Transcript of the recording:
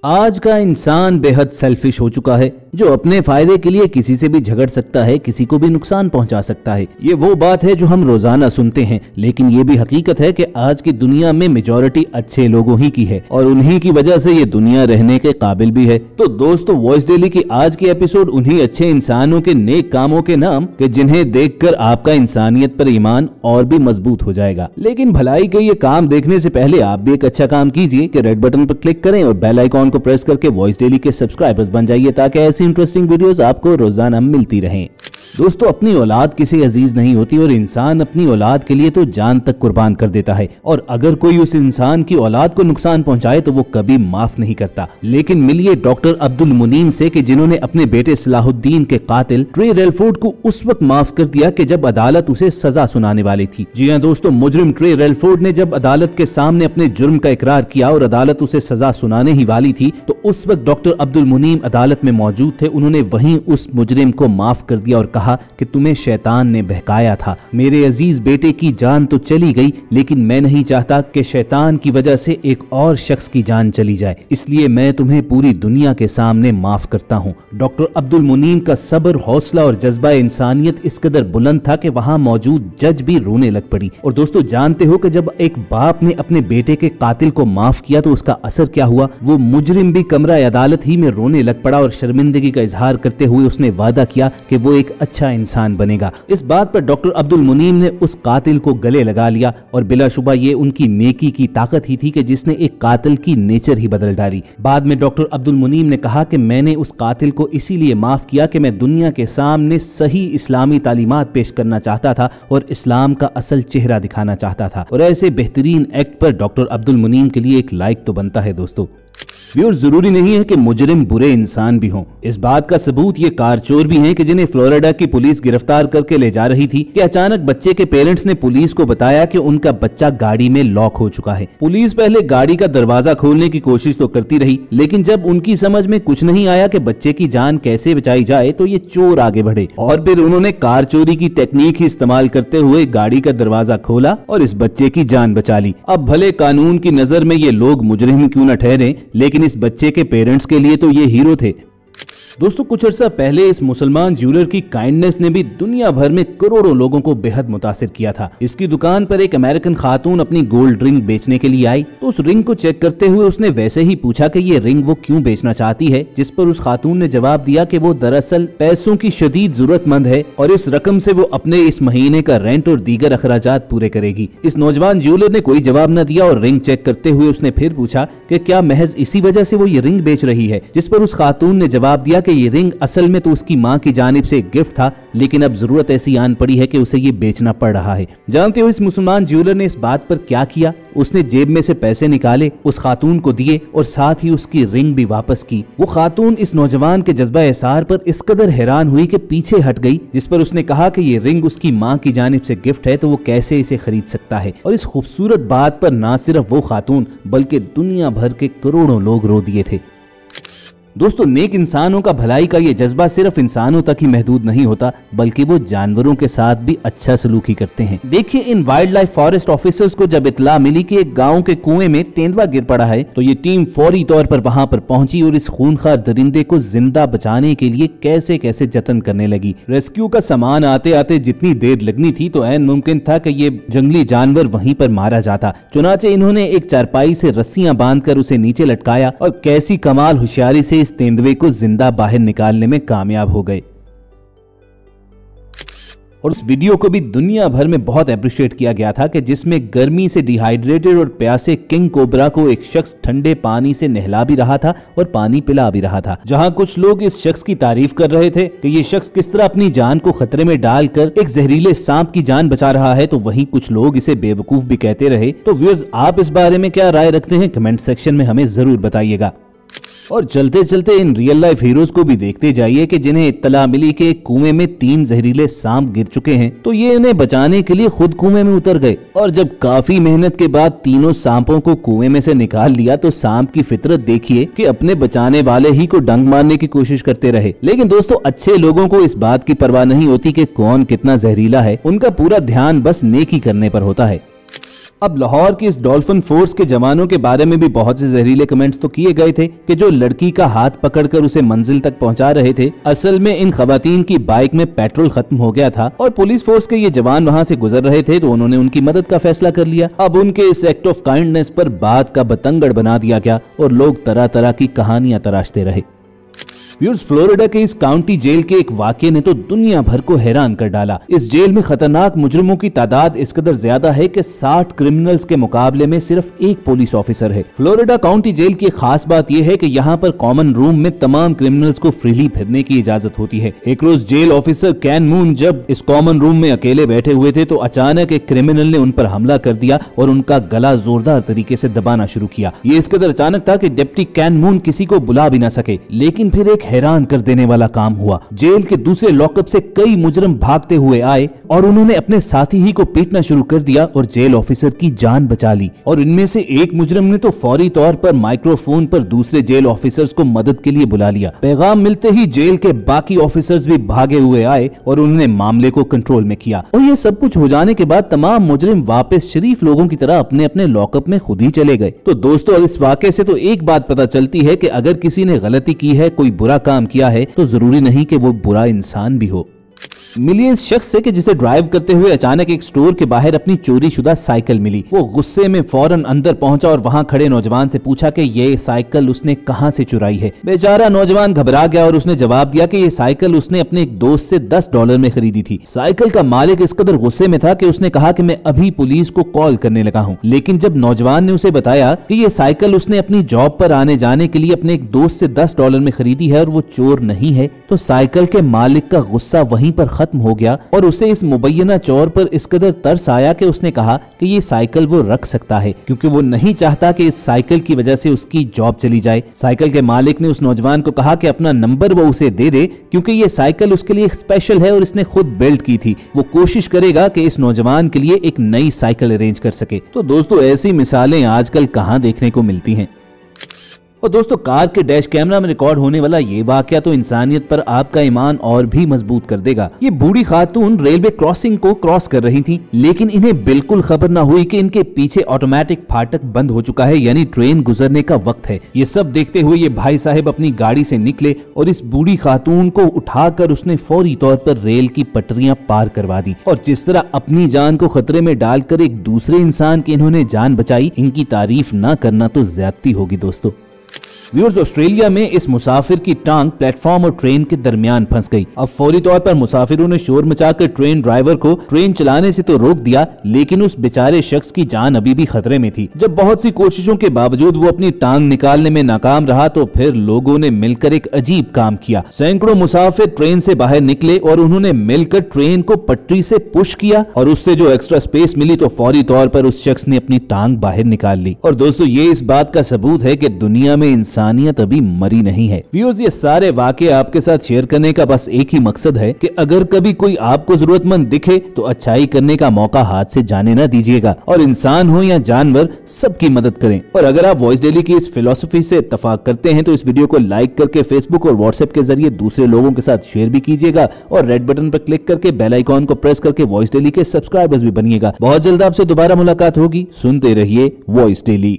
आज का इंसान बेहद सेल्फिश हो चुका है, जो अपने फायदे के लिए किसी से भी झगड़ सकता है, किसी को भी नुकसान पहुंचा सकता है। ये वो बात है जो हम रोजाना सुनते हैं, लेकिन ये भी हकीकत है कि आज की दुनिया में मेजॉरिटी अच्छे लोगों ही की है और उन्हीं की वजह से ये दुनिया रहने के काबिल भी है। तो दोस्तों, वॉइस डेली की आज की एपिसोड उन्हीं अच्छे इंसानों के नेक कामों के नाम के जिन्हें देखकर आपका इंसानियत पर ईमान और भी मजबूत हो जाएगा। लेकिन भलाई के ये काम देखने से पहले आप भी एक अच्छा काम कीजिए कि रेड बटन पर क्लिक करें और बेल आइकॉन को प्रेस करके वॉइस डेली के सब्सक्राइबर्स बन जाइए, ताकि ऐसी इंटरेस्टिंग वीडियोस आपको रोजाना मिलती रहें। दोस्तों, अपनी औलाद किसी अजीज नहीं होती और इंसान अपनी औलाद के लिए तो जान तक कुर्बान कर देता है, और अगर कोई उस इंसान की औलाद को नुकसान पहुंचाए तो वो कभी माफ नहीं करता। लेकिन मिलिए डॉक्टर अब्दुल मुनीम से कि जिन्होंने अपने बेटे सलाहुद्दीन के कातिल ट्रे रेलफोर्ड को उस वक्त माफ कर दिया कि जब अदालत उसे सजा सुनाने वाली थी। जी हाँ दोस्तों, मुजरिम ट्रे रेलफोर्ड ने जब अदालत के सामने अपने जुर्म का इकरार किया और अदालत उसे सजा सुनाने ही वाली थी, तो उस वक्त डॉक्टर अब्दुल मुनीम अदालत में मौजूद थे। उन्होंने वहीं उस मुजरिम को माफ कर दिया और कहा कि तुम्हें शैतान ने बहकाया था, मेरे अजीज बेटे की जान तो चली गई, लेकिन मैं नहीं चाहता कि शैतान की वजह से एक और शख्स की जान चली जाए, इसलिए मैं तुम्हें पूरी दुनिया के सामने माफ करता हूँ। डॉक्टर अब्दुल मुनीम का सब्र, हौसला और जज्बा इंसानियत इस कदर बुलंद था कि वहां मौजूद जज भी रोने लग पड़ी। और दोस्तों, जानते हो कि जब एक बाप ने अपने बेटे के कातिल को माफ किया तो उसका असर क्या हुआ? वो मुजरिम भी कमरा अदालत ही में रोने लग पड़ा और शर्मिंदगी का इजहार करते हुए उसने वादा किया कि वो एक अच्छा इंसान बनेगा। इस बात पर डॉक्टर अब्दुल मुनीम ने उस कातिल को गले लगा लिया और बिलाशुबा ये उनकी नेकी की ताकत ही थी कि जिसने एक कातिल की नेचर ही बदल डाली। बाद में डॉक्टर अब्दुल मुनीम ने कहा कि मैंने उस कातिल को इसीलिए माफ किया कि मैं दुनिया के सामने सही इस्लामी तालीमात पेश करना चाहता था और इस्लाम का असल चेहरा दिखाना चाहता था। और ऐसे बेहतरीन एक्ट पर डॉक्टर अब्दुल मुनीम के लिए एक लाइक तो बनता है दोस्तों। व्यूअर्स, जरूरी नहीं है कि मुजरिम बुरे इंसान भी हों। इस बात का सबूत ये कारचोर भी हैं कि जिन्हें फ्लोरिडा की पुलिस गिरफ्तार करके ले जा रही थी कि अचानक बच्चे के पेरेंट्स ने पुलिस को बताया कि उनका बच्चा गाड़ी में लॉक हो चुका है। पुलिस पहले गाड़ी का दरवाजा खोलने की कोशिश तो करती रही, लेकिन जब उनकी समझ में कुछ नहीं आया कि बच्चे की जान कैसे बचाई जाए तो ये चोर आगे बढ़े और फिर उन्होंने कार चोरी की टेक्निक ही इस्तेमाल करते हुए गाड़ी का दरवाजा खोला और इस बच्चे की जान बचा ली। अब भले कानून की नजर में ये लोग मुजरिम क्यों न ठहरे, लेकिन इस बच्चे के पेरेंट्स के लिए तो ये हीरो थे। दोस्तों, कुछ अर्सा पहले इस मुसलमान ज्वेलर की काइंडनेस ने भी दुनिया भर में करोड़ों लोगों को बेहद मुतासिर किया था। इसकी दुकान पर एक अमेरिकन खातून अपनी गोल्ड रिंग बेचने के लिए आई तो उस रिंग को चेक करते हुए उसने वैसे ही पूछा कि ये रिंग वो क्यों बेचना चाहती है, जिस पर उस खातून ने जवाब दिया कि वो दरअसल पैसों की शदीद जरूरतमंद है और इस रकम से वो अपने इस महीने का रेंट और दीगर अखराजात पूरे करेगी। इस नौजवान ज्वेलर ने कोई जवाब न दिया और रिंग चेक करते हुए उसने फिर पूछा कि क्या महज इसी वजह से वो ये रिंग बेच रही है, जिस पर उस खातून ने जवाब दिया कि ये रिंग असल में तो उसकी मां की जानिब से एक गिफ्ट था, लेकिन अब जरूरत ऐसी आन पड़ी है कि उसे ये बेचना पड़ रहा है। जानते हो इस मुसलमान ज्वेलर ने इस बात पर क्या किया? उसने जेब में से पैसे निकाले, उस खातून को दिए और साथ ही उसकी रिंग भी वापस की। वो खातून इस नौजवान के जज्बा एहसार पर इस कदर हैरान हुई कि पीछे हट गई, जिस पर उसने कहा कि ये रिंग उसकी मां की जानिब से गिफ्ट है तो वो कैसे इसे खरीद सकता है। और इस खूबसूरत बात पर ना सिर्फ वो खातून बल्कि दुनिया भर के करोड़ों लोग रो दिए थे। दोस्तों, नेक इंसानों का भलाई का ये जज्बा सिर्फ इंसानों तक ही महदूद नहीं होता, बल्कि वो जानवरों के साथ भी अच्छा सलूक ही करते हैं। देखिए, इन वाइल्ड लाइफ फॉरेस्ट ऑफिसर्स को जब इत्तला मिली कि एक गांव के कुएं में तेंदुआ गिर पड़ा है तो ये टीम फौरी तौर पर वहां पर पहुंची और इस खूनखार दरिंदे को जिंदा बचाने के लिए कैसे कैसे जतन करने लगी। रेस्क्यू का सामान आते आते जितनी देर लगनी थी तो ऐन मुमकिन था कि ये जंगली जानवर वहीं पर मारा जाता। चुनाचे इन्होंने एक चारपाई से रस्सियां बांधकर उसे नीचे लटकाया और कैसी कमाल होशियारी से इस तेंदुए को जिंदा बाहर निकालने में कामयाब हो गए। और उस वीडियो को भी दुनिया भर में बहुत अप्रिशिएट किया गया था कि जिसमें गर्मी से डिहाइड्रेटेड और प्यासे किंग कोबरा को एक शख्स ठंडे पानी से नहला भी रहा था और पानी पिला भी रहा था। जहां कुछ लोग इस शख्स की तारीफ कर रहे थे कि ये शख्स किस तरह अपनी जान को खतरे में डालकर एक जहरीले सांप की जान बचा रहा है, तो वहीं कुछ लोग इसे बेवकूफ भी कहते रहे। तो व्यूअर्स, आप इस बारे में क्या राय रखते हैं? कमेंट सेक्शन में हमें जरूर बताइएगा। और चलते चलते इन रियल लाइफ हीरोज को भी देखते जाइए कि जिन्हें इत्तला मिली कि कुएं में 3 जहरीले सांप गिर चुके हैं तो ये इन्हें बचाने के लिए खुद कुएं में उतर गए। और जब काफी मेहनत के बाद तीनों सांपों को कुएं में से निकाल लिया तो सांप की फितरत देखिए कि अपने बचाने वाले ही को डंक मारने की कोशिश करते रहे। लेकिन दोस्तों, अच्छे लोगों को इस बात की परवाह नहीं होती कि कौन कितना जहरीला है, उनका पूरा ध्यान बस नेकी करने पर होता है। अब लाहौर की इस डॉल्फिन फोर्स के जवानों के बारे में भी बहुत से जहरीले कमेंट्स तो किए गए थे कि जो लड़की का हाथ पकड़कर उसे मंजिल तक पहुंचा रहे थे, असल में इन खवातीन की बाइक में पेट्रोल खत्म हो गया था और पुलिस फोर्स के ये जवान वहां से गुजर रहे थे तो उन्होंने उनकी मदद का फैसला कर लिया। अब उनके इस एक्ट ऑफ काइंडनेस पर बात का बतंगड़ बना दिया गया और लोग तरह तरह की कहानियां तराशते रहे। व्यूअर्स, फ्लोरिडा के इस काउंटी जेल के एक वाकये ने तो दुनिया भर को हैरान कर डाला। इस जेल में खतरनाक मुजरिमों की तादाद इस कदर ज्यादा है कि 60 क्रिमिनल्स के मुकाबले में सिर्फ एक पुलिस ऑफिसर है। फ्लोरिडा काउंटी जेल की खास बात यह है कि यहाँ पर कॉमन रूम में तमाम क्रिमिनल्स को फ्रीली फिरने की इजाजत होती है। एक रोज जेल ऑफिसर कैन मून जब इस कॉमन रूम में अकेले बैठे हुए थे तो अचानक एक क्रिमिनल ने उन पर हमला कर दिया और उनका गला जोरदार तरीके से दबाना शुरू किया। ये इस कदर अचानक था कि डिप्टी कैन मून किसी को बुला भी ना सके। लेकिन फिर एक हैरान कर देने वाला काम हुआ। जेल के दूसरे लॉकअप से कई मुजरिम भागते हुए आए और उन्होंने अपने साथी ही को पीटना शुरू कर दिया और जेल ऑफिसर की जान बचा ली। और इनमें से एक मुजरिम ने तो फौरी तौर पर माइक्रोफोन पर दूसरे जेल ऑफिसर्स को मदद के लिए बुला लिया। पैगाम मिलते ही जेल के बाकी ऑफिसर्स भी भागे हुए आए और उन्होंने मामले को कंट्रोल में किया। और ये सब कुछ हो जाने के बाद तमाम मुजरिम वापस शरीफ लोगों की तरह अपने अपने लॉकअप में खुद ही चले गए। तो दोस्तों, इस वाकये से तो एक बात पता चलती है कि अगर किसी ने गलती की है, कोई बुरा काम किया है, तो जरूरी नहीं कि वो बुरा इंसान भी हो। मिली इस शख्स से कि जिसे ड्राइव करते हुए अचानक एक स्टोर के बाहर अपनी चोरी शुदा साइकिल मिली। वो गुस्से में फौरन अंदर पहुंचा और वहां खड़े नौजवान से पूछा कि ये साइकिल उसने कहां से चुराई है। बेचारा नौजवान घबरा गया और उसने जवाब दिया कि ये साइकिल उसने अपने एक दोस्त से $10 में खरीदी थी। साइकिल का मालिक इस कदर गुस्से में था कि उसने कहा कि मैं अभी पुलिस को कॉल करने लगा हूँ। लेकिन जब नौजवान ने उसे बताया कि ये साइकिल उसने अपनी जॉब पर आने जाने के लिए अपने एक दोस्त से $10 में खरीदी है और वो चोर नहीं है, तो साइकिल के मालिक का गुस्सा वहीं पर खत्म हो गया और उसे इस मुबैना चोर पर इस कदर तरस आया कि उसने कहा कि ये साइकिल वो रख सकता है क्योंकि वो नहीं चाहता कि इस साइकिल की वजह से उसकी जॉब चली जाए। साइकिल के मालिक ने उस नौजवान को कहा कि अपना नंबर वो उसे दे दे क्योंकि ये साइकिल उसके लिए स्पेशल है और इसने खुद बिल्ड की थी। वो कोशिश करेगा कि इस नौजवान के लिए एक नई साइकिल अरेंज कर सके। तो दोस्तों, ऐसी मिसालें आजकल कहां देखने को मिलती हैं। और दोस्तों, कार के डैश कैमरा में रिकॉर्ड होने वाला ये वाकया तो इंसानियत पर आपका ईमान और भी मजबूत कर देगा। ये बूढ़ी खातून रेलवे क्रॉसिंग को क्रॉस कर रही थी, लेकिन इन्हें बिल्कुल खबर ना हुई कि इनके पीछे ऑटोमेटिक फाटक बंद हो चुका है, यानी ट्रेन गुजरने का वक्त है। ये सब देखते हुए ये भाई साहब अपनी गाड़ी से निकले और इस बूढ़ी खातून को उठाकर उसने फौरी तौर पर रेल की पटरियां पार करवा दी। और जिस तरह अपनी जान को खतरे में डालकर एक दूसरे इंसान की इन्होंने जान बचाई, इनकी तारीफ ना करना तो ज्यादती होगी दोस्तों। व्यूअर्स, ऑस्ट्रेलिया में इस मुसाफिर की टांग प्लेटफॉर्म और ट्रेन के दरमियान फंस गई। अब फौरी तौर पर मुसाफिरों ने शोर मचाकर ट्रेन ड्राइवर को ट्रेन चलाने से तो रोक दिया, लेकिन उस बेचारे शख्स की जान अभी भी खतरे में थी। जब बहुत सी कोशिशों के बावजूद वो अपनी टांग निकालने में नाकाम रहा तो फिर लोगों ने मिलकर एक अजीब काम किया। सैकड़ों मुसाफिर ट्रेन से बाहर निकले और उन्होंने मिलकर ट्रेन को पटरी से पुश किया और उससे जो एक्स्ट्रा स्पेस मिली तो फौरी तौर पर उस शख्स ने अपनी टांग बाहर निकाल ली। और दोस्तों, ये इस बात का सबूत है कि दुनिया में इंसानियत अभी मरी नहीं है। व्यूअर्स, ये सारे वाकये आपके साथ शेयर करने का बस एक ही मकसद है कि अगर कभी कोई आपको जरूरतमंद दिखे तो अच्छाई करने का मौका हाथ से जाने ना दीजिएगा और इंसान हो या जानवर, सबकी मदद करें। और अगर आप वॉइस डेली की इस फिलॉसफी से इत्तेफाक करते हैं तो इस वीडियो को लाइक करके फेसबुक और व्हाट्सएप के जरिए दूसरे लोगों के साथ शेयर भी कीजिएगा और रेड बटन पर क्लिक करके बेल आइकॉन को प्रेस करके वॉइस डेली के सब्सक्राइबर्स भी बनिएगा। बहुत जल्द आपसे दोबारा मुलाकात होगी। सुनते रहिए वॉइस डेली।